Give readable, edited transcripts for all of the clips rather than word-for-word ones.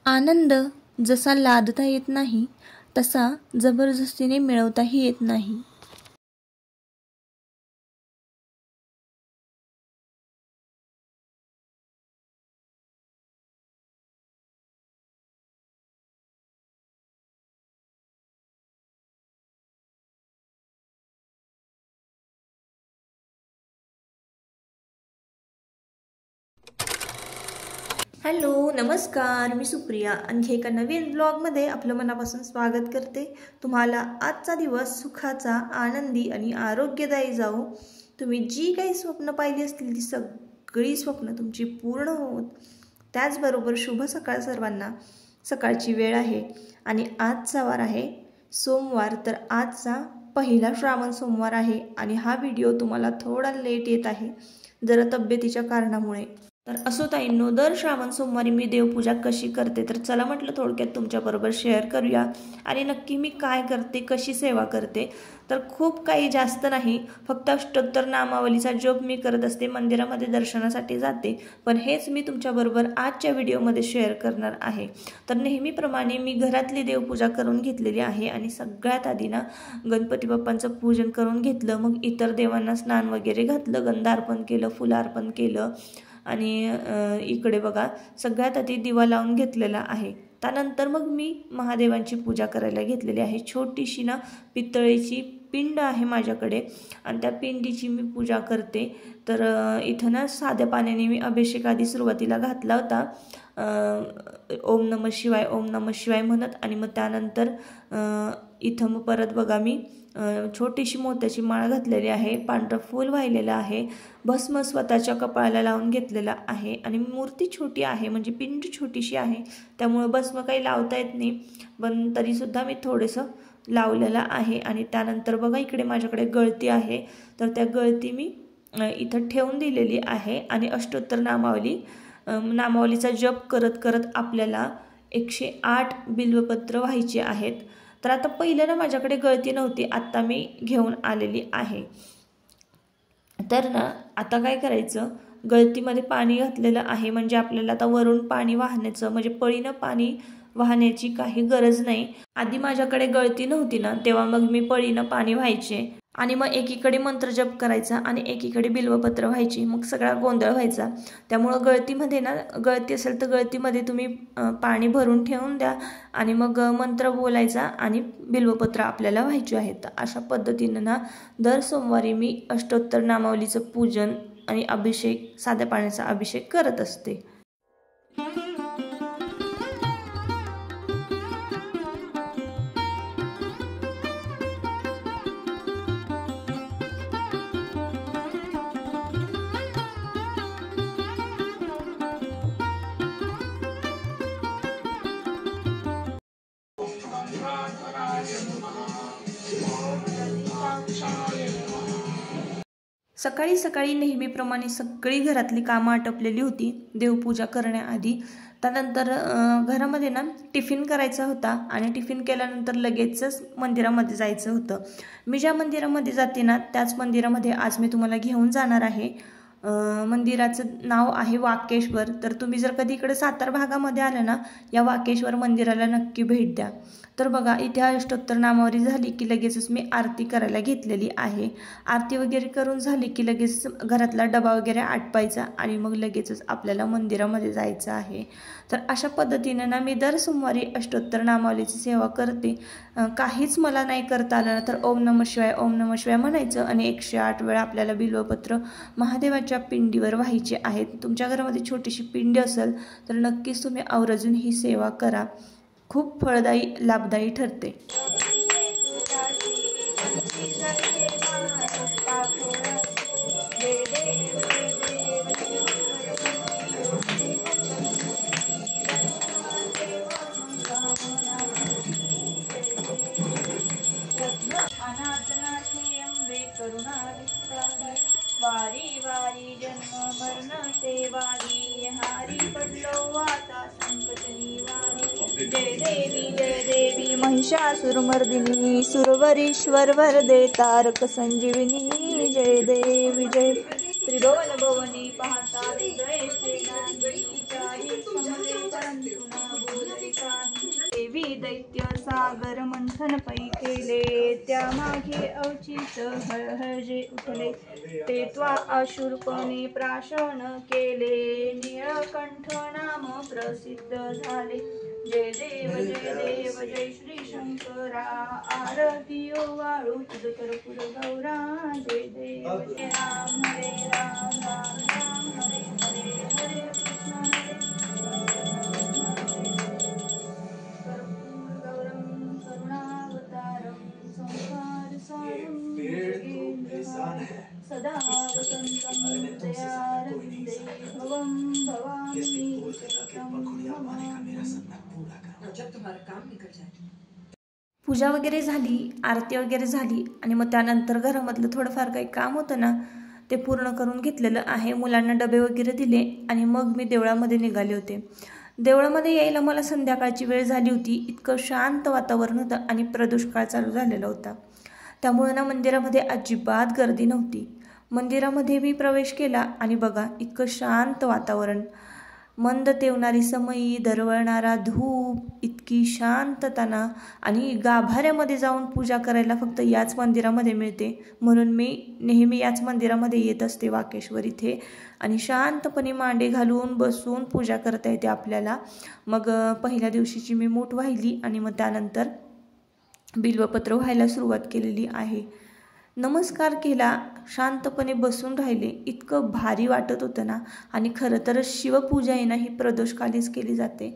आनंद जसा लादता येत नाही तसा जबरदस्तीने मिळवताही येत नाही. हॅलो, नमस्कार. मी सुप्रिया. आणखी एका नवीन ब्लॉगमध्ये आपलं मनापासून स्वागत करते. तुम्हाला आजचा दिवस सुखाचा, आनंदी आणि आरोग्यदायी जावो. तुम्ही जी काही स्वप्न पाहिली असतील ती सगळी स्वप्न तुमची पूर्ण होत. त्याचबरोबर शुभ सकाळ सर्वांना. सकाळची वेळ आहे आणि आजचा वार आहे सोमवार. तर आजचा पहिला श्रावण सोमवार आहे आणि हा व्हिडिओ तुम्हाला थोडा लेट येत आहे जरा तब्येतीच्या कारणामुळे. तर असो ताईंनो, दर श्रावण सोमवारी मी देवपूजा कशी करते तर चला म्हटलं थोडक्यात तुमच्याबरोबर शेअर करूया. आणि नक्की मी काय करते, कशी सेवा करते तर खूप काही जास्त नाही, फक्त अष्टोत्तर नामावलीचा जप मी करत असते. मंदिरामध्ये दर्शनासाठी जाते, पण हेच मी तुमच्याबरोबर आजच्या व्हिडिओमध्ये शेअर करणार आहे. तर नेहमीप्रमाणे मी घरातली देवपूजा करून घेतलेली आहे आणि सगळ्यात आधी ना गणपती बाप्पांचं पूजन करून घेतलं. मग इतर देवांना स्नान वगैरे घातलं, गंधार्पण केलं, फुलार्पण केलं आणि इकडे बघा सगळ्यात आधी दिवा लावून घेतलेला आहे. त्यानंतर मग मी महादेवांची पूजा करायला घेतलेली आहे. छोटीशी ना पितळेची पिंड आहे माझ्याकडे आणि त्या पिंडीची मी पूजा करते. तर इथं ना साध्या पाण्याने मी अभिषेक आधी सुरुवातीला घातला होता, ओम नमः शिवाय ओम नमः शिवाय म्हणत. आणि मग त्यानंतर इथं मग परत बघा मी छोटीशी मोत्याची माळ घातलेली आहे, पांढरं फूल वाहिलेलं आहे, भस्म स्वतःच्या कपाळाला लावून घेतलेला आहे आणि मूर्ती छोटी आहे म्हणजे पिंड छोटीशी आहे त्यामुळे भस्म काही लावता येत नाही, पण तरीसुद्धा मी थोडंसं लावलेलं आहे. आणि त्यानंतर बघा इकडे माझ्याकडे गळती आहे, तर त्या गळती मी इथं ठेवून दिलेली आहे. आणि अष्टोत्तर नामावलीचा जप करत करत आपल्याला 108 बिल्वपत्र व्हायचे आहेत. तर आता पहिलं ना माझ्याकडे गळती नव्हती, आत्ता मी घेऊन आलेली आहे. तर ना आता काय करायचं, गळतीमध्ये पाणी घातलेलं आहे म्हणजे आपल्याला आता वरून पाणी वाहण्याचं म्हणजे पळीनं पाणी वाहण्याची काही गरज नाही. आधी माझ्याकडे गळती नव्हती ना तेव्हा मग मी पळीनं पाणी व्हायचे आणि मग एकीकडे मंत्रजप करायचा आणि एकीकडे बिल्वपत्र व्हायची, मग सगळा गोंधळ व्हायचा. त्यामुळं गळतीमध्ये ना गळती असेल तर गळतीमध्ये तुम्ही पाणी भरून ठेवून द्या आणि मग मंत्र बोलायचा आणि बिल्वपत्र आपल्याला व्हायची आहेत. अशा पद्धतीनं ना दर सोमवारी मी अष्टोत्तर नामावलीचं पूजन आणि अभिषेक, साध्या पाण्याचा अभिषेक करत असते. सकाळी सकाळी नेहमीप्रमाणे सगळी घरातली कामं आटपलेली होती देवपूजा करण्याआधी. त्यानंतर घरामध्ये ना टिफिन करायचा होता आणि टिफिन केल्यानंतर लगेचच मंदिरामध्ये जायचं होतं. मी ज्या मंदिरामध्ये जाते ना त्याच मंदिरामध्ये आज मी तुम्हाला घेऊन जाणार आहे. मंदिराचं नाव आहे वाकेश्वर. तर तुम्ही जर कधी इकडे सातारा भागामध्ये आलं ना या वाकेश्वर मंदिराला नक्की भेट द्या. तर बघा इथे अष्टोत्तर नामावली झाली की लगेचच मी आरती करायला घेतलेली आहे. आरती वगैरे करून झाली की लगेच घरातला डबा वगैरे आटपायचा आणि मग लगेचच आपल्याला मंदिरामध्ये जायचं आहे. तर अशा पद्धतीनं ना मी दर सोमवारी अष्टोत्तर नामावलीची सेवा करते. काहीच मला नाही करता आलं ना तर ओम नमः शिवाय म्हणायचं आणि 108 वेळा आपल्याला बिल्वपत्र महादेवाच्या पिंडीवर व्हायचे आहेत. तुमच्या घरामध्ये छोटीशी पिंडी असेल तर नक्कीच तुम्ही आवर्जून ही सेवा करा, खूप फळदायी लाभदायी ठरते. वारी वारी जन्म मरण से वारी हारी पडलो आता संकट निवारी. जय देवी महिषासुरमर्दिनी सुरवरीश्वर वरदे तारक संजीवनी. जय देवी जय त्रिभुवन भवनी पाहता हृदय सेनानी चारी समवे परंतु न बोले. सागर मंथन पै केले, त्या मागे अवचित हळहळे उठले, ते त्वा अशूरपणे प्राशन केले, नीळकंठ नाम प्रसिद्ध झाले, जय देव जय श्री शंकरा, आरती वाळू तुझ कर्पूर गौरा, जय देव जय राम हरे राम राम राम हरे हरे, हरे कृष्ण हरे कर्पूर गौरम करुणावतारम, संसार सारम योगेन्द्रहारं, सदा वसन्तं हृदयारविन्दे, भवं भवामि शरणं नमामि। पूजा वगैरे झाली, आरती वगैरे झाली आणि मग त्यानंतर घरामधलं थोडंफार काही काम होतं ना ते पूर्ण करून घेतलेलं आहे। मुलांना डबे वगैरे दिले आणि मग मी देवळामध्ये निघाले होते। देवळामध्ये यायला मला संध्याकाळची वेळ झाली होती। इतकं शांत वातावरण होतं आणि प्रदोषकाळ चालू झालेला होता, त्यामुळे ना मंदिरामध्ये अजिबात गर्दी नव्हती। मंदिरामध्ये मी प्रवेश केला आणि बघा इतकं शांत वातावरण, मंद तेवणारी समई, दरवळणारा धूप, इतकी शांतता ना, आणि गाभाऱ्यामध्ये जाऊन पूजा करायला फक्त याच मंदिरामध्ये मिळते, म्हणून मी नेहमी याच मंदिरामध्ये येत असते वाकेश्वर इथे। आणि शांतपणे मांडे घालून बसून पूजा करता येते आपल्याला। मग पहिल्या दिवशीची मी मूठ वाहिली आणि मग त्यानंतर बिल्वपत्र व्हायला सुरुवात केलेली आहे। नमस्कार केला, शांतपणे बसून राहिले, इतकं भारी वाटत होतं ना। आणि खरं तर शिवपूजा आहे ना ही प्रदोषकालीच केली जाते।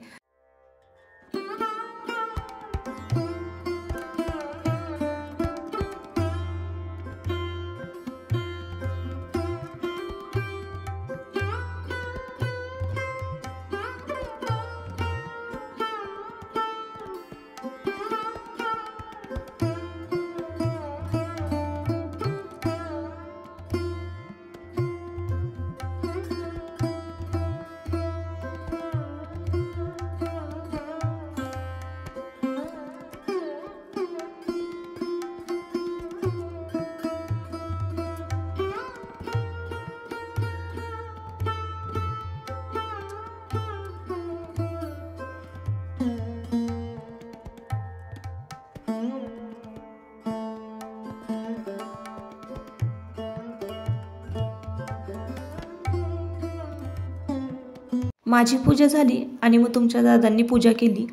माझी पूजा झाली आणि मग तुमच्या दादांनी पूजा केली।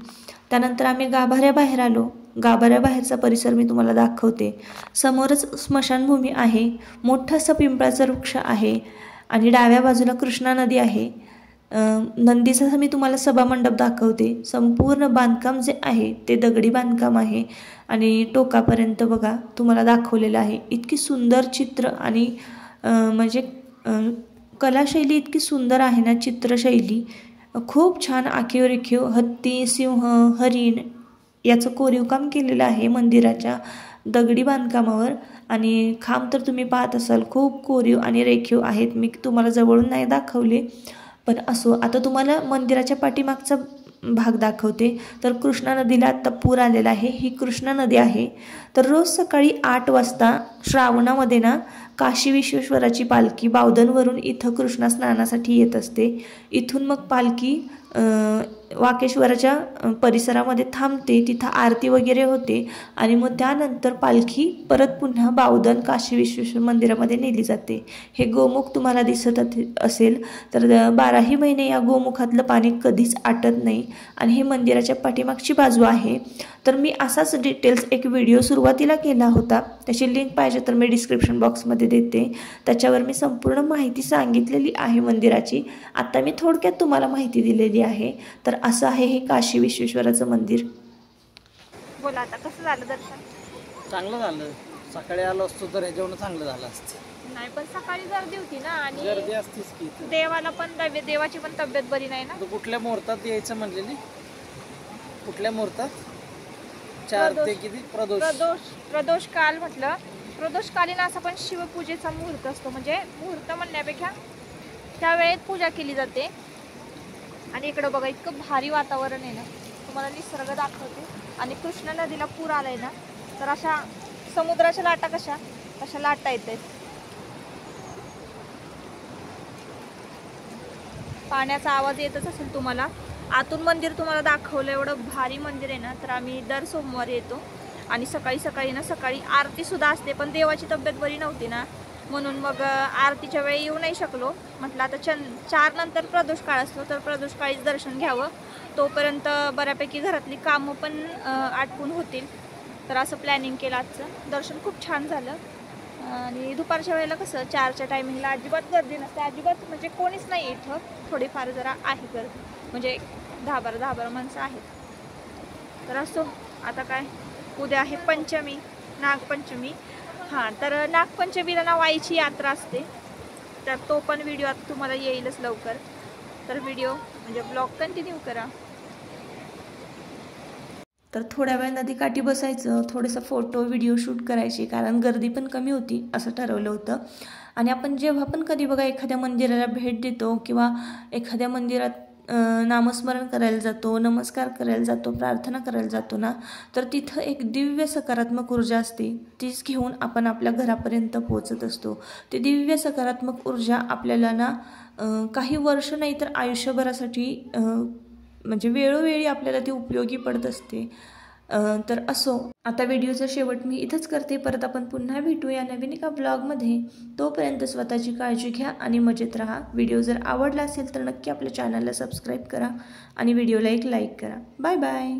त्यानंतर आम्ही गाभाऱ्याबाहेर आलो। गाभाऱ्याबाहेरचा परिसर मी तुम्हाला दाखवते। समोरच स्मशानभूमी आहे, मोठासा पिंपळाचा वृक्ष आहे आणि डाव्या बाजूला कृष्णा नदी आहे। नंदीचा मी तुम्हाला सभामंडप दाखवते। संपूर्ण बांधकाम जे आहे ते दगडी बांधकाम आहे आणि टोकापर्यंत बघा तुम्हाला दाखवलेलं आहे। इतकी सुंदर चित्र आणि म्हणजे कलाशैली इतकी सुंदर आहे ना, चित्रशैली खूप छान। आखीव रेखीव हत्ती, सिंह, हरिण याचं कोरीव काम केलेलं आहे मंदिराच्या दगडी बांधकामावर। आणि खांब तर तुम्ही पाहत असाल खूप कोरीव आणि रेखीव आहेत। मी तुम्हाला जवळून नाही दाखवले, पण असो, आता तुम्हाला मंदिराच्या पाठीमागचा भाग दाखवते। तर कृष्णा नदीला आता पूर आलेला आहे। ही कृष्णा नदी आहे। तर रोज सकाळी 8 वाजता श्रावणामध्ये ना काशी विश्वेश्वराची पालखी बावधनवरून इथं कृष्णा स्नानासाठी येत असते। इथून मग पालखी वाकेश्वराच्या परिसरामध्ये थांबते, तिथं आरती वगैरे होते आणि मग त्यानंतर पालखी परत पुन्हा बावधन काशी विश्वेश्वर मंदिरामध्ये नेली जाते। हे गोमुख तुम्हाला दिसत असेल तर 12ही महिने या गोमुखातलं पाणी कधीच आटत नाही आणि हे मंदिराच्या पाठीमागची बाजू आहे। तर मी असाच डिटेल्स एक व्हिडिओ सुरुवातीला केला होता, त्याची लिंक पाहिजे तर मी डिस्क्रिप्शन बॉक्समध्ये देते। त्याच्यावर मी संपूर्ण माहिती सांगितलेली आहे मंदिराची। आता मी थोडक्यात तुम्हाला माहिती दिलेली आहे। तर असं आहे हे काशी विश्वेश्वराचं मंदिर। बोला आता कसं झालं दर्शन? चांगलं झालं। सकाळी आलो असतो तर ह्याच्यावर चांगलं झालं असतं। नाही, पण सकाळी गर्दी होती ना आणि गर्दी असतीच की इथं। देवाला पण देवाची पण तब्येत बरी नाही ना। तू कुठल्या मुहूर्तात यायचं म्हणलेली? कुठल्या मुहूर्तात? 4 ते किती? प्रदोष काल म्हटलं। प्रदोषकालीन असा पण शिवपूजेचा मुहूर्त असतो, म्हणजे मुहूर्त म्हणण्यापेक्षा त्या वेळेत पूजा केली जाते। आणि इकडं बघा इतकं भारी वातावरण आहे ना, तुम्हाला निसर्ग दाखवते। आणि कृष्णा नदीला पूर आलाय ना, तर अशा समुद्राच्या लाटा कशा लाटा येत आहेत, पाण्याचा आवाज येतच असेल तुम्हाला। आतून मंदिर तुम्हाला दाखवलं, एवढं भारी मंदिर आहे ना. तर आम्ही दर सोमवारी येतो आणि सकाळी आरतीसुद्धा असते, पण देवाची तब्येत बरी नव्हती ना, म्हणून मग आरतीच्या वेळी येऊ नाही शकलो. म्हटलं आता 4 नंतर प्रदोष काळ असतो, तर प्रदोष काळीच दर्शन घ्यावं, तोपर्यंत बऱ्यापैकी घरातली कामं पण आटपून होतील. तर असं प्लॅनिंग केलं. आजचं दर्शन खूप छान झालं. आणि दुपारच्या वेळेला कसं 4च्या टायमिंगला अजिबात गर्दी नसते, अजिबात म्हणजे कोणीच नाही इथं. थोडीफार जरा आहे गर्दी, म्हणजे 10-12 माणसं आहेत. तर असो, आता काय, उद्या आहे पंचमी, नागपंचमी. हां, तर नागपंचमीला ना वाईची यात्रा असते, तर तो पण व्हिडिओ आता तुम्हाला येईलच लवकर. तर व्हिडिओ म्हणजे ब्लॉग कंटिन्यू करा. तर थोड्या वेळ नदीकाठी बसायचं, थोडंसं फोटो व्हिडिओ शूट करायचे, कारण गर्दी पण कमी होती असं ठरवलं होतं. आणि आपण जेव्हा पण कधी बघा एखाद्या मंदिराला भेट देतो किंवा एखाद्या मंदिरात नामस्मरण करायला जातो, नमस्कार करायला जातो, प्रार्थना करायला जातो ना, तर तिथं एक दिव्य सकारात्मक ऊर्जा असते. तीच घेऊन आपण आपल्या घरापर्यंत पोहोचत असतो. ती दिव्य सकारात्मक ऊर्जा आपल्याला ना काही वर्ष नाही तर आयुष्यभरासाठी म्हणजे वेळोवेळी आपल्याला ती उपयोगी पडत असते. तर असो, आता व्हिडिओचा शेवट मी इथंच करते. परत आपण पुन्हा भेटूया नवीन एका ब्लॉगमध्ये. तोपर्यंत स्वतःची काळजी घ्या आणि मजेत राहा. व्हिडिओ जर आवडला असेल तर नक्की आपल्या चॅनलला सबस्क्राईब करा आणि व्हिडिओला एक लाईक करा. Bye bye.